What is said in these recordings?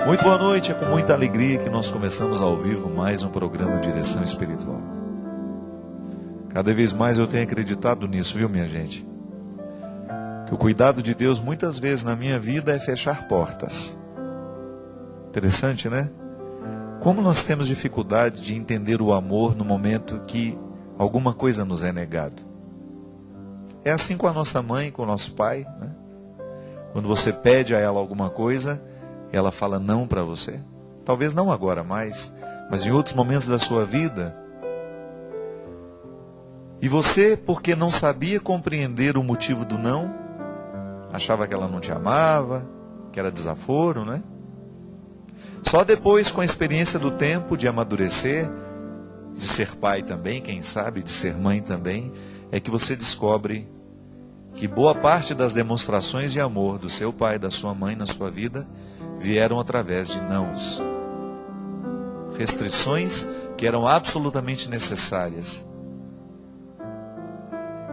Muito boa noite, é com muita alegria que nós começamos ao vivo mais um programa Direção Espiritual. Cada vez mais eu tenho acreditado nisso, viu, minha gente? Que o cuidado de Deus muitas vezes na minha vida é fechar portas. Interessante, né? Como nós temos dificuldade de entender o amor no momento que alguma coisa nos é negado. É assim com a nossa mãe, com o nosso pai, né? Quando você pede a ela alguma coisa, ela fala não para você. Talvez não agora mais, mas em outros momentos da sua vida. E você, porque não sabia compreender o motivo do não, achava que ela não te amava, que era desaforo, né? Só depois, com a experiência do tempo, de amadurecer, de ser pai também, quem sabe, de ser mãe também, é que você descobre que boa parte das demonstrações de amor do seu pai, da sua mãe na sua vida, vieram através de nãos. Restrições que eram absolutamente necessárias.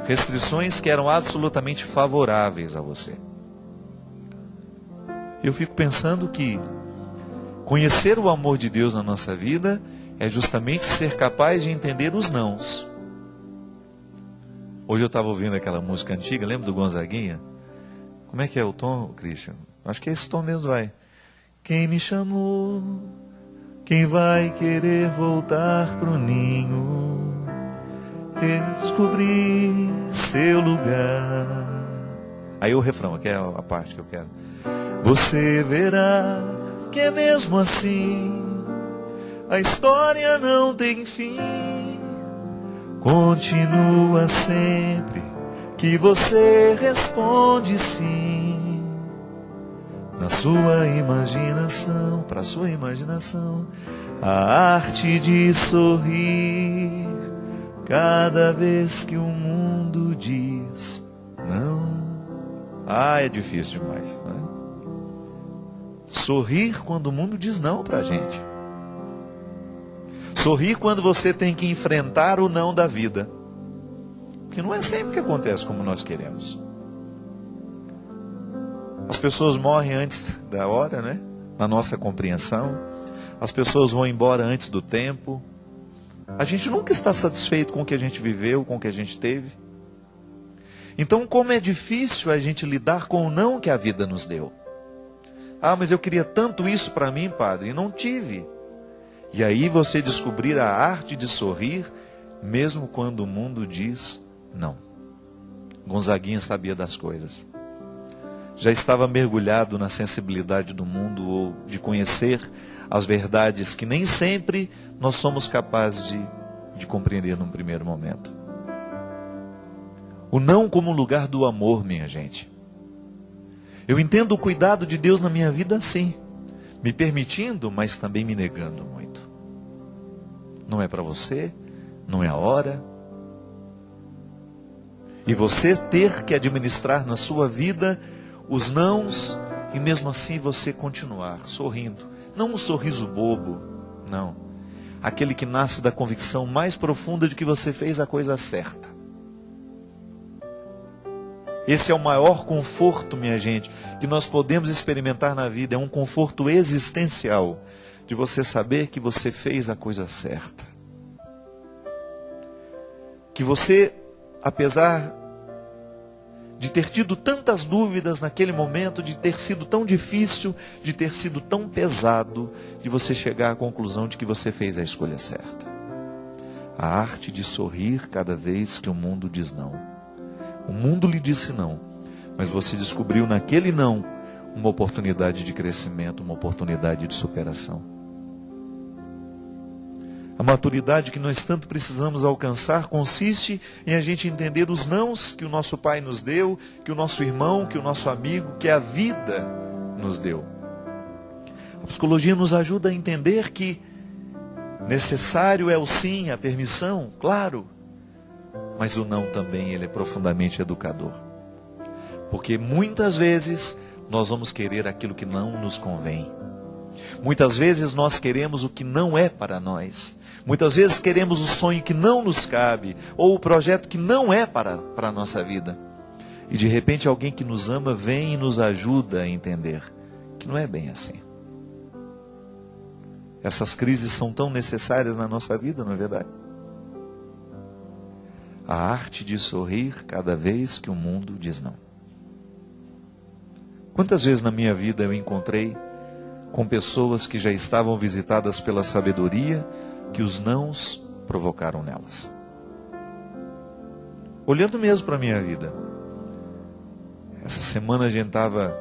Restrições que eram absolutamente favoráveis a você. Eu fico pensando que conhecer o amor de Deus na nossa vida é justamente ser capaz de entender os nãos. Hoje eu estava ouvindo aquela música antiga, lembra do Gonzaguinha? Como é que é o tom, Christian? Acho que é esse tom mesmo, vai. Quem me chamou, quem vai querer voltar pro ninho, descobrir seu lugar. Aí o refrão, que é a parte que eu quero. Você verá que é mesmo assim, a história não tem fim. Continua sempre que você responde sim. Na sua imaginação, para sua imaginação, a arte de sorrir cada vez que o mundo diz não. Ah, é difícil demais, não é? Sorrir quando o mundo diz não para a gente. Sorrir quando você tem que enfrentar o não da vida. Porque não é sempre que acontece como nós queremos. As pessoas morrem antes da hora, né? Na nossa compreensão. As pessoas vão embora antes do tempo. A gente nunca está satisfeito com o que a gente viveu, com o que a gente teve. Então, como é difícil a gente lidar com o não que a vida nos deu. Ah, mas eu queria tanto isso para mim, padre, e não tive. E aí você descobrir a arte de sorrir, mesmo quando o mundo diz não. Gonzaguinha sabia das coisas. Já estava mergulhado na sensibilidade do mundo, ou de conhecer as verdades que nem sempre nós somos capazes de compreender num primeiro momento. O não como lugar do amor, minha gente. Eu entendo o cuidado de Deus na minha vida assim, me permitindo, mas também me negando muito. Não é para você, não é a hora. E você ter que administrar na sua vida os nãos, e mesmo assim você continuar sorrindo. Não um sorriso bobo, não. Aquele que nasce da convicção mais profunda de que você fez a coisa certa. Esse é o maior conforto, minha gente, que nós podemos experimentar na vida. É um conforto existencial, de você saber que você fez a coisa certa. Que você, apesar de ter tido tantas dúvidas naquele momento, de ter sido tão difícil, de ter sido tão pesado, de você chegar à conclusão de que você fez a escolha certa. A arte de sorrir cada vez que o mundo diz não. O mundo lhe disse não, mas você descobriu naquele não uma oportunidade de crescimento, uma oportunidade de superação. A maturidade que nós tanto precisamos alcançar consiste em a gente entender os nãos que o nosso Pai nos deu, que o nosso irmão, que o nosso amigo, que a vida nos deu. A psicologia nos ajuda a entender que necessário é o sim, a permissão, claro. Mas o não também, ele é profundamente educador. Porque muitas vezes nós vamos querer aquilo que não nos convém. Muitas vezes nós queremos o que não é para nós. Muitas vezes queremos o sonho que não nos cabe, ou o projeto que não é para a nossa vida. E de repente alguém que nos ama vem e nos ajuda a entender que não é bem assim. Essas crises são tão necessárias na nossa vida, não é verdade? A arte de sorrir cada vez que o mundo diz não. Quantas vezes na minha vida eu encontrei com pessoas que já estavam visitadas pela sabedoria que os nãos provocaram nelas. Olhando mesmo para a minha vida. Essa semana a gente estava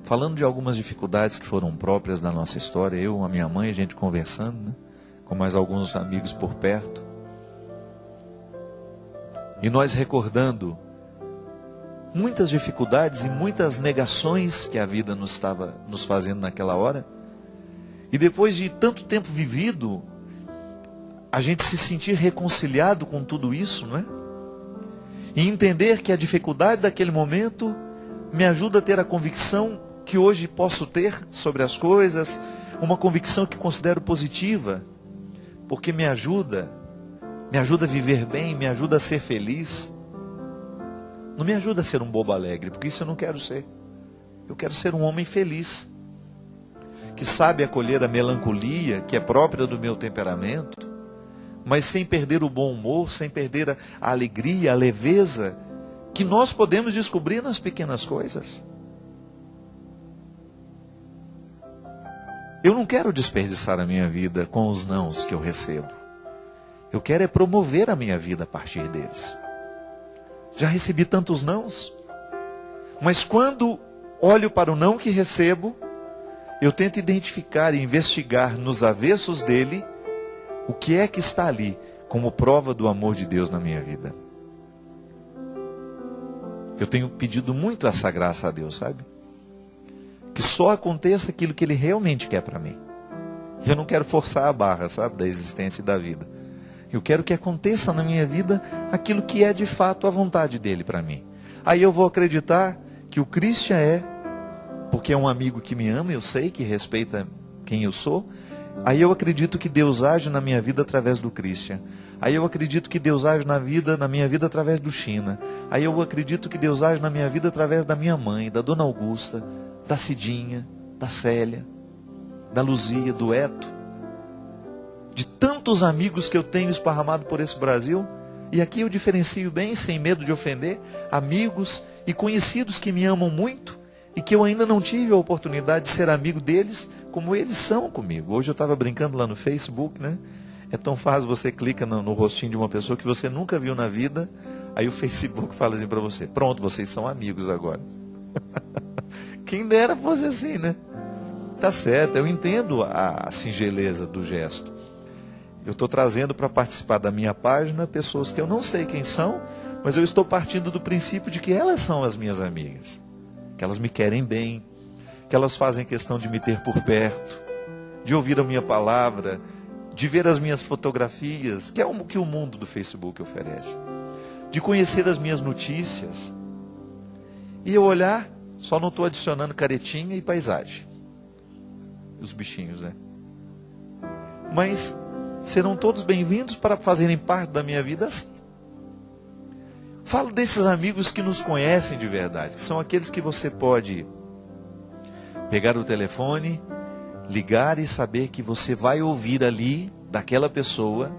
falando de algumas dificuldades que foram próprias da nossa história. Eu, a minha mãe, a gente conversando, né? Com mais alguns amigos por perto. E nós recordando muitas dificuldades e muitas negações que a vida nos estava nos fazendo naquela hora. E depois de tanto tempo vivido, a gente se sentir reconciliado com tudo isso, não é? E entender que a dificuldade daquele momento me ajuda a ter a convicção que hoje posso ter sobre as coisas, uma convicção que considero positiva, porque me ajuda a viver bem, me ajuda a ser feliz. Não me ajuda a ser um bobo alegre, porque isso eu não quero ser. Eu quero ser um homem feliz, que sabe acolher a melancolia, que é própria do meu temperamento, mas sem perder o bom humor, sem perder a alegria, a leveza, que nós podemos descobrir nas pequenas coisas. Eu não quero desperdiçar a minha vida com os nãos que eu recebo. Eu quero é promover a minha vida a partir deles. Já recebi tantos nãos, mas quando olho para o não que recebo, eu tento identificar e investigar nos avessos dele o que é que está ali como prova do amor de Deus na minha vida. Eu tenho pedido muito essa graça a Deus, sabe? Que só aconteça aquilo que Ele realmente quer para mim. Eu não quero forçar a barra, sabe, da existência e da vida. Eu quero que aconteça na minha vida aquilo que é de fato a vontade dEle para mim. Aí eu vou acreditar que o Christian é, porque é um amigo que me ama, eu sei, que respeita quem eu sou. Aí eu acredito que Deus age na minha vida através do Christian. Aí eu acredito que Deus age na minha vida através do China. Aí eu acredito que Deus age na minha vida através da minha mãe, da Dona Augusta, da Cidinha, da Célia, da Luzia, do Eto. De tantos amigos que eu tenho esparramado por esse Brasil. E aqui eu diferencio bem, sem medo de ofender, amigos e conhecidos que me amam muito e que eu ainda não tive a oportunidade de ser amigo deles, como eles são comigo. Hoje eu estava brincando lá no Facebook, né? É tão fácil, você clica no rostinho de uma pessoa que você nunca viu na vida, aí o Facebook fala assim para você: pronto, vocês são amigos agora. Quem dera fosse assim, né? Tá certo, eu entendo a singeleza do gesto. Eu estou trazendo para participar da minha página pessoas que eu não sei quem são, mas eu estou partindo do princípio de que elas são as minhas amigas, que elas me querem bem, que elas fazem questão de me ter por perto, de ouvir a minha palavra, de ver as minhas fotografias, que é o que o mundo do Facebook oferece, de conhecer as minhas notícias. E eu olhar, só não estou adicionando caretinha e paisagem. Os bichinhos, né? Mas serão todos bem-vindos para fazerem parte da minha vida assim. Falo desses amigos que nos conhecem de verdade, que são aqueles que você pode pegar o telefone, ligar e saber que você vai ouvir ali, daquela pessoa,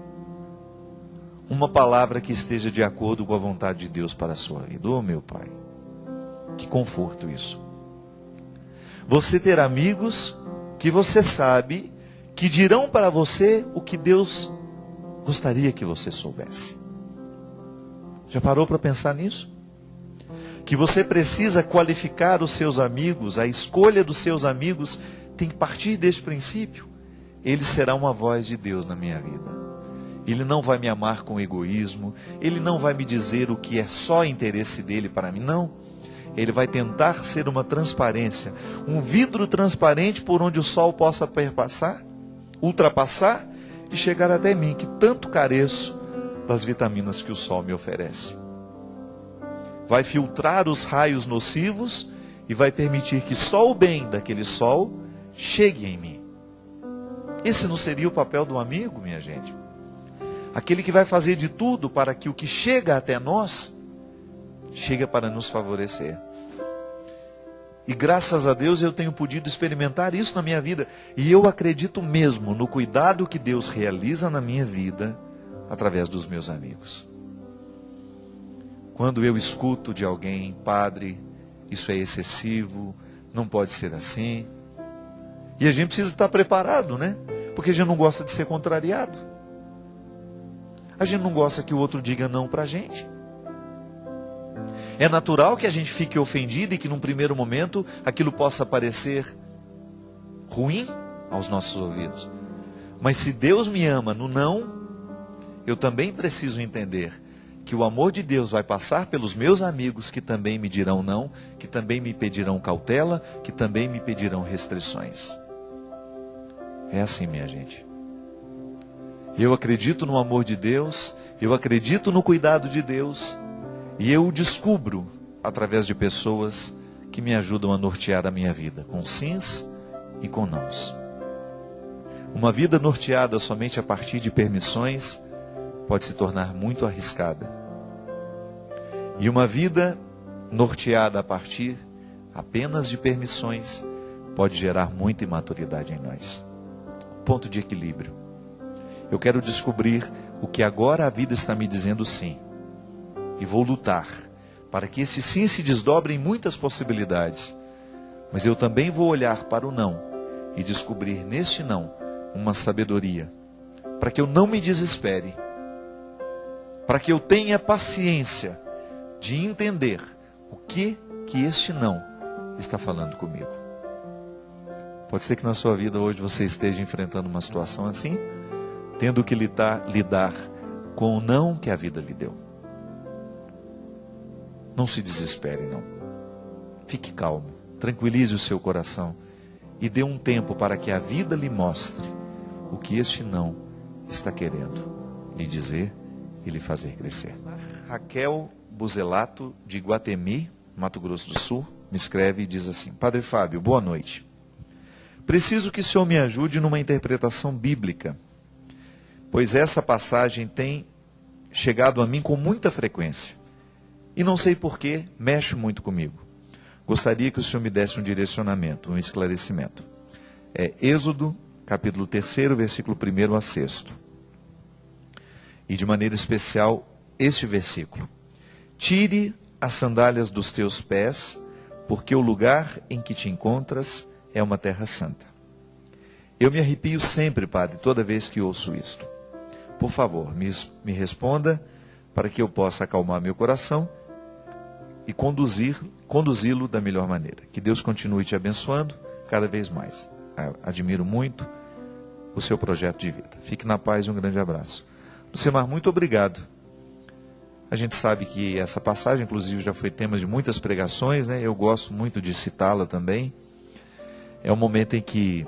uma palavra que esteja de acordo com a vontade de Deus para a sua vida. Oh, meu Pai, que conforto isso. Você ter amigos que você sabe que dirão para você o que Deus gostaria que você soubesse. Já parou para pensar nisso? Que você precisa qualificar os seus amigos, a escolha dos seus amigos tem que partir deste princípio. Ele será uma voz de Deus na minha vida. Ele não vai me amar com egoísmo, ele não vai me dizer o que é só interesse dele para mim, não. Ele vai tentar ser uma transparência, um vidro transparente por onde o sol possa perpassar, ultrapassar e chegar até mim, que tanto careço das vitaminas que o sol me oferece. Vai filtrar os raios nocivos e vai permitir que só o bem daquele sol chegue em mim. Esse não seria o papel do amigo, minha gente? Aquele que vai fazer de tudo para que o que chega até nós, chega para nos favorecer. E graças a Deus eu tenho podido experimentar isso na minha vida. E eu acredito mesmo no cuidado que Deus realiza na minha vida através dos meus amigos. Quando eu escuto de alguém, padre, isso é excessivo, não pode ser assim. E a gente precisa estar preparado, né? Porque a gente não gosta de ser contrariado. A gente não gosta que o outro diga não para a gente. É natural que a gente fique ofendido e que num primeiro momento aquilo possa parecer ruim aos nossos ouvidos. Mas se Deus me ama no não, eu também preciso entender que o amor de Deus vai passar pelos meus amigos que também me dirão não, que também me pedirão cautela, que também me pedirão restrições. É assim, minha gente. Eu acredito no amor de Deus, eu acredito no cuidado de Deus, e eu descubro através de pessoas que me ajudam a nortear a minha vida, com sims e com nãos. Uma vida norteada somente a partir de permissões pode se tornar muito arriscada. E uma vida norteada a partir apenas de permissões pode gerar muita imaturidade em nós. Ponto de equilíbrio. Eu quero descobrir o que agora a vida está me dizendo sim. E vou lutar para que esse sim se desdobre em muitas possibilidades. Mas eu também vou olhar para o não e descobrir neste não uma sabedoria, para que eu não me desespere, para que eu tenha paciência de entender o que este não está falando comigo. Pode ser que na sua vida hoje você esteja enfrentando uma situação assim, tendo que lidar com o não que a vida lhe deu. Não se desespere, não. Fique calmo, tranquilize o seu coração e dê um tempo para que a vida lhe mostre o que este não está querendo lhe dizer e lhe fazer crescer. Raquel Buzelato, de Iguatemi, Mato Grosso do Sul, me escreve e diz assim: Padre Fábio, boa noite. Preciso que o senhor me ajude numa interpretação bíblica, pois essa passagem tem chegado a mim com muita frequência. E não sei porquê, mexe muito comigo. Gostaria que o senhor me desse um direcionamento, um esclarecimento. É Êxodo, capítulo 3, versículo 1 a 6. E de maneira especial, este versículo. Tire as sandálias dos teus pés, porque o lugar em que te encontras é uma terra santa. Eu me arrepio sempre, padre, toda vez que ouço isto. Por favor, me responda para que eu possa acalmar meu coração e conduzi-lo da melhor maneira. Que Deus continue te abençoando cada vez mais. Admiro muito o seu projeto de vida. Fique na paz e um grande abraço. Lucemar, muito obrigado. A gente sabe que essa passagem, inclusive, já foi tema de muitas pregações, né? Eu gosto muito de citá-la também. É o momento em que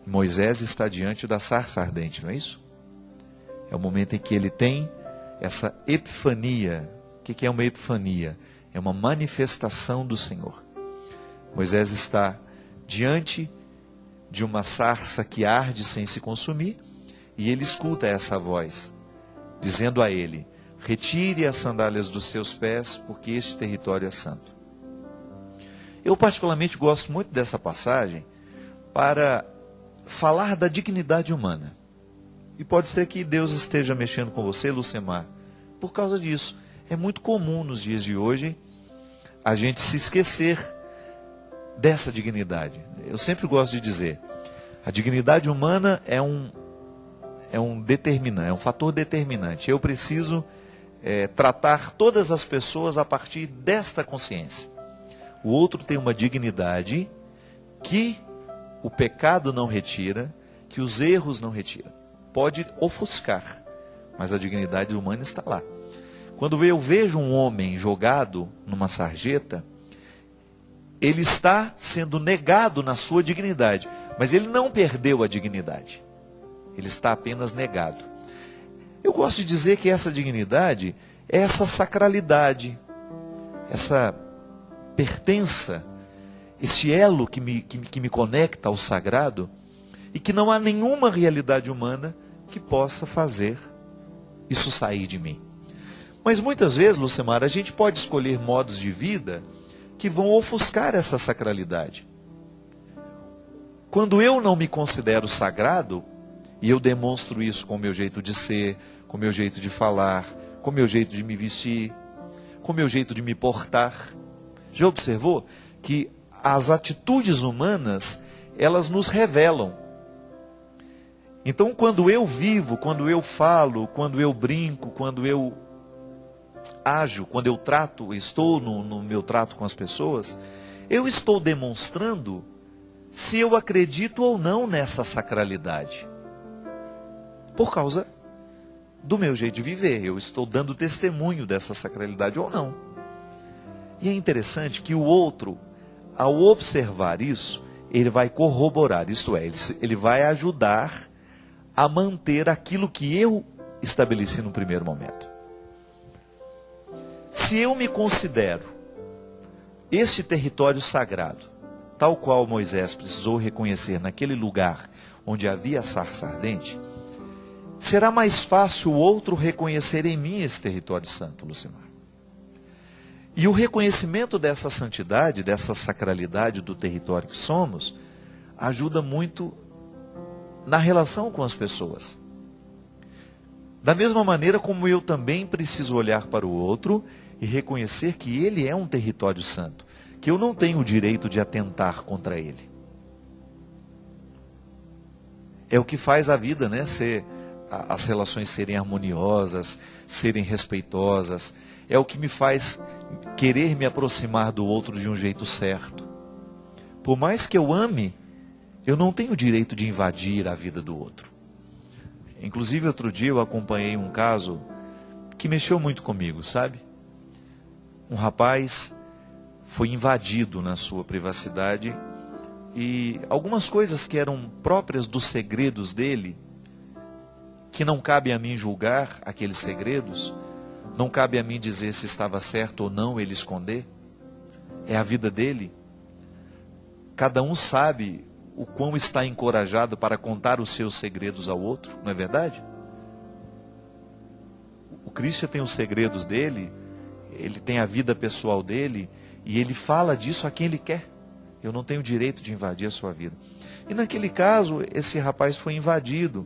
Moisés está diante da sarça ardente, não é isso? É o momento em que ele tem essa epifania. O que é uma epifania? É uma manifestação do Senhor. Moisés está diante de uma sarça que arde sem se consumir, e ele escuta essa voz, dizendo a ele: retire as sandálias dos seus pés, porque este território é santo. Eu particularmente gosto muito dessa passagem para falar da dignidade humana. E pode ser que Deus esteja mexendo com você, Lucemar, por causa disso. É muito comum nos dias de hoje a gente se esquecer dessa dignidade. Eu sempre gosto de dizer, a dignidade humana é um fator determinante. Eu preciso tratar todas as pessoas a partir desta consciência. O outro tem uma dignidade que o pecado não retira, que os erros não retiram. Pode ofuscar, mas a dignidade humana está lá. Quando eu vejo um homem jogado numa sarjeta, ele está sendo negado na sua dignidade, mas ele não perdeu a dignidade. Ele está apenas negado. Eu gosto de dizer que essa dignidade é essa sacralidade, essa pertença, esse elo que me conecta ao sagrado, e que não há nenhuma realidade humana que possa fazer isso sair de mim. Mas muitas vezes, Lucemar, a gente pode escolher modos de vida que vão ofuscar essa sacralidade. Quando eu não me considero sagrado, e eu demonstro isso com o meu jeito de ser, com o meu jeito de falar, com o meu jeito de me vestir, com o meu jeito de me portar. Já observou que as atitudes humanas, elas nos revelam. Então, quando eu vivo, quando eu falo, quando eu brinco, quando eu ajo, quando eu trato, estou no meu trato com as pessoas, eu estou demonstrando se eu acredito ou não nessa sacralidade. Por causa do meu jeito de viver, eu estou dando testemunho dessa sacralidade ou não. E é interessante que o outro, ao observar isso, ele vai corroborar, isto é, ele vai ajudar a manter aquilo que eu estabeleci no primeiro momento. Se eu me considero este território sagrado, tal qual Moisés precisou reconhecer naquele lugar onde havia a sarça ardente, será mais fácil o outro reconhecer em mim esse território santo, Lucimar. E o reconhecimento dessa santidade, dessa sacralidade do território que somos, ajuda muito na relação com as pessoas. Da mesma maneira como eu também preciso olhar para o outro e reconhecer que ele é um território santo, que eu não tenho o direito de atentar contra ele. É o que faz a vida, né, as relações serem harmoniosas, serem respeitosas. É o que me faz querer me aproximar do outro de um jeito certo. Por mais que eu ame, eu não tenho o direito de invadir a vida do outro. Inclusive, outro dia eu acompanhei um caso que mexeu muito comigo, sabe? Um rapaz foi invadido na sua privacidade e algumas coisas que eram próprias dos segredos dele, que não cabe a mim julgar aqueles segredos, não cabe a mim dizer se estava certo ou não ele esconder, é a vida dele. Cada um sabe o quão está encorajado para contar os seus segredos ao outro, não é verdade? O Cristian tem os segredos dele, ele tem a vida pessoal dele, e ele fala disso a quem ele quer. Eu não tenho direito de invadir a sua vida. E naquele caso, esse rapaz foi invadido.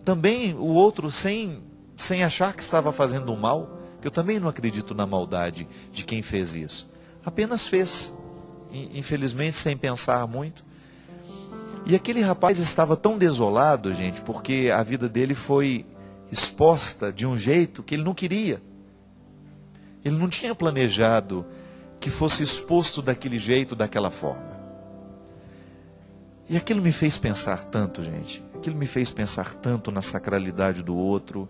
Também o outro, sem achar que estava fazendo um mal, que eu também não acredito na maldade de quem fez isso. Apenas fez, infelizmente sem pensar muito. E aquele rapaz estava tão desolado, gente, porque a vida dele foi exposta de um jeito que ele não queria. Ele não tinha planejado que fosse exposto daquele jeito, daquela forma. E aquilo me fez pensar tanto, gente. Aquilo me fez pensar tanto na sacralidade do outro,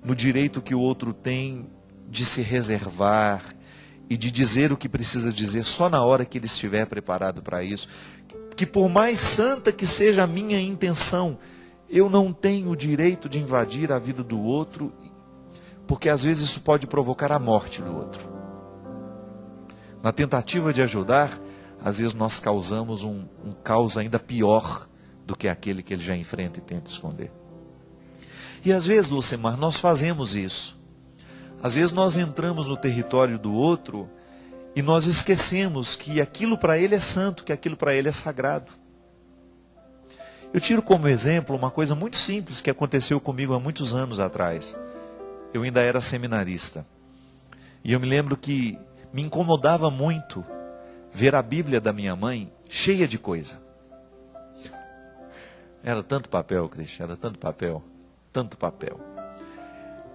no direito que o outro tem de se reservar e de dizer o que precisa dizer só na hora que ele estiver preparado para isso. Que por mais santa que seja a minha intenção, eu não tenho o direito de invadir a vida do outro, porque às vezes isso pode provocar a morte do outro. Na tentativa de ajudar, às vezes nós causamos um caos ainda pior do que aquele que ele já enfrenta e tenta esconder. E às vezes, Lucimar, nós fazemos isso. Às vezes nós entramos no território do outro e nós esquecemos que aquilo para ele é santo, que aquilo para ele é sagrado. Eu tiro como exemplo uma coisa muito simples que aconteceu comigo há muitos anos atrás. Eu ainda era seminarista. E eu me lembro que me incomodava muito ver a Bíblia da minha mãe cheia de coisa. Era tanto papel, Cristian, era tanto papel, tanto papel.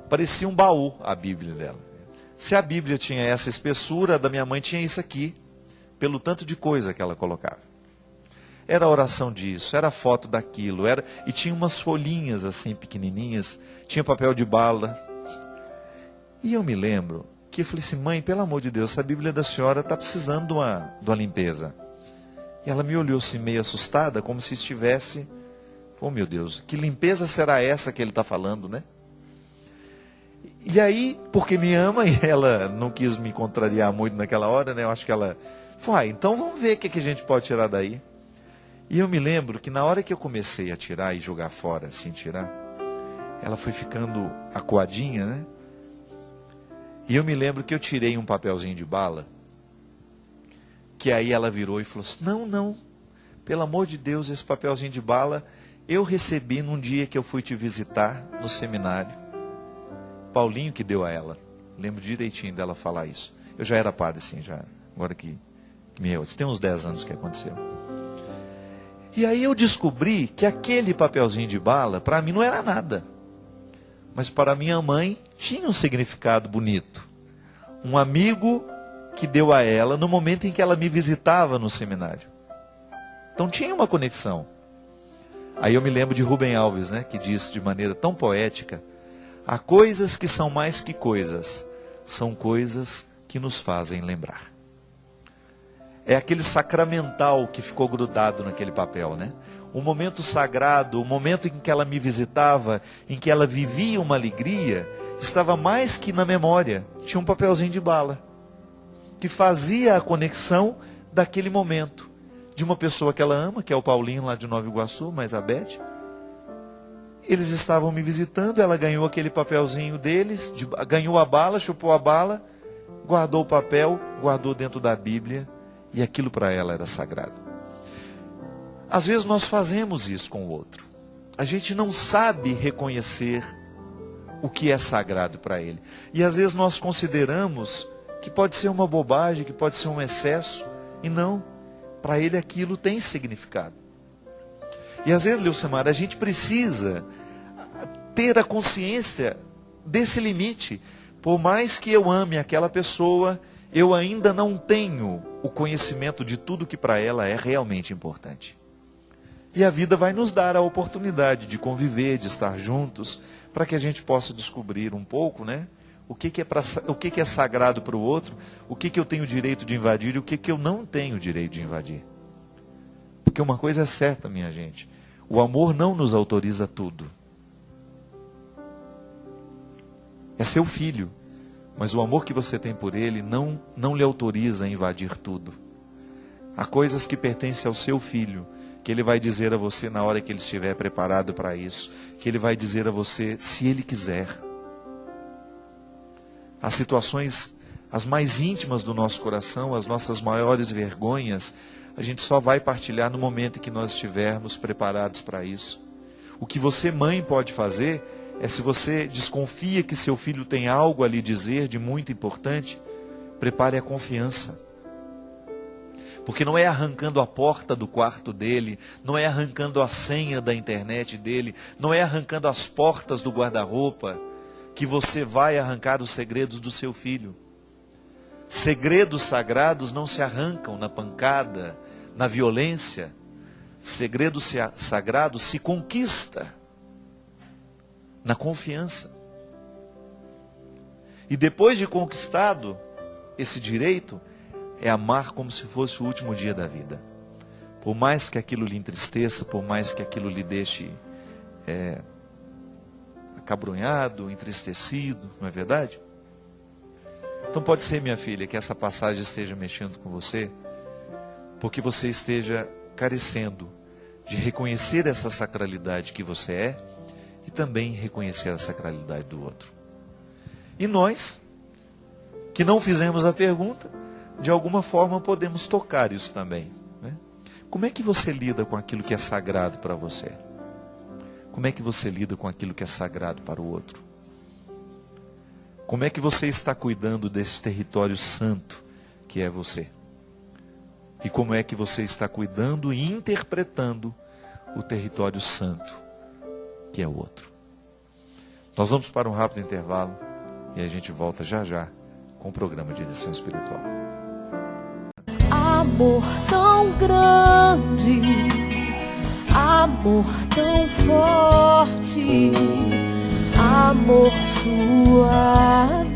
Parecia um baú a Bíblia dela. Se a Bíblia tinha essa espessura, a da minha mãe tinha isso aqui, pelo tanto de coisa que ela colocava. Era oração disso, era foto daquilo, e tinha umas folhinhas assim pequenininhas, tinha papel de bala. E eu me lembro que eu falei assim, mãe, pelo amor de Deus, essa Bíblia da senhora está precisando de uma limpeza. E ela me olhou assim meio assustada, como se estivesse, oh meu Deus, que limpeza será essa que ele está falando, né? E aí, porque me ama, e ela não quis me contrariar muito naquela hora, né? Eu acho que ela foi, então vamos ver o que a gente pode tirar daí. E eu me lembro que na hora que eu comecei a tirar e jogar fora, assim, tirar, ela foi ficando acuadinha, né? E eu me lembro que eu tirei um papelzinho de bala que aí ela virou e falou assim, não, pelo amor de Deus, esse papelzinho de bala eu recebi num dia que eu fui te visitar no seminário. Paulinho que deu a ela. Lembro direitinho dela falar isso. Eu já era padre, assim, já. Agora que tem uns 10 anos que aconteceu. E aí eu descobri que aquele papelzinho de bala, para mim não era nada. Mas para minha mãe tinha um significado bonito. Um amigo que deu a ela no momento em que ela me visitava no seminário. Então tinha uma conexão. Aí eu me lembro de Rubem Alves, né, que disse de maneira tão poética: há coisas que são mais que coisas, são coisas que nos fazem lembrar. É aquele sacramental que ficou grudado naquele papel, né? O momento sagrado, o momento em que ela me visitava, em que ela vivia uma alegria, estava mais que na memória. Tinha um papelzinho de bala, que fazia a conexão daquele momento, de uma pessoa que ela ama, que é o Paulinho lá de Nova Iguaçu, mais a Beth. Eles estavam me visitando, ela ganhou aquele papelzinho deles, ganhou a bala, chupou a bala, guardou o papel, guardou dentro da Bíblia, e aquilo para ela era sagrado. Às vezes nós fazemos isso com o outro. A gente não sabe reconhecer o que é sagrado para ele. E às vezes nós consideramos que pode ser uma bobagem, que pode ser um excesso, e não. Para ele aquilo tem significado. E às vezes, Leucimar, a gente precisa ter a consciência desse limite. Por mais que eu ame aquela pessoa, eu ainda não tenho o conhecimento de tudo que para ela é realmente importante. E a vida vai nos dar a oportunidade de conviver, de estar juntos, para que a gente possa descobrir um pouco, né? O que é sagrado para o outro, o que eu tenho direito de invadir e o que eu não tenho direito de invadir. Porque uma coisa é certa, minha gente, o amor não nos autoriza tudo. É seu filho, mas o amor que você tem por ele não lhe autoriza a invadir tudo. Há coisas que pertencem ao seu filho, que ele vai dizer a você na hora que ele estiver preparado para isso, que ele vai dizer a você se ele quiser. As situações, as mais íntimas do nosso coração, as nossas maiores vergonhas, a gente só vai partilhar no momento em que nós estivermos preparados para isso. O que você, mãe, pode fazer é, se você desconfia que seu filho tem algo a lhe dizer de muito importante, prepare a confiança. Porque não é arrancando a porta do quarto dele, não é arrancando a senha da internet dele, não é arrancando as portas do guarda-roupa, que você vai arrancar os segredos do seu filho. Segredos sagrados não se arrancam na pancada, na violência. Segredo sagrado se conquista na confiança. E depois de conquistado esse direito, é amar como se fosse o último dia da vida. Por mais que aquilo lhe entristeça, por mais que aquilo lhe deixe acabrunhado, entristecido, não é verdade? Então pode ser, minha filha, que essa passagem esteja mexendo com você, porque você esteja carecendo de reconhecer essa sacralidade que você é e também reconhecer a sacralidade do outro. E nós, que não fizemos a pergunta, de alguma forma podemos tocar isso também, né? Como é que você lida com aquilo que é sagrado para você? Como é que você lida com aquilo que é sagrado para o outro? Como é que você está cuidando desse território santo que é você? E como é que você está cuidando e interpretando o território santo que é o outro? Nós vamos para um rápido intervalo e a gente volta já já com o programa de Direção Espiritual. Amor tão grande, amor tão forte, amor suave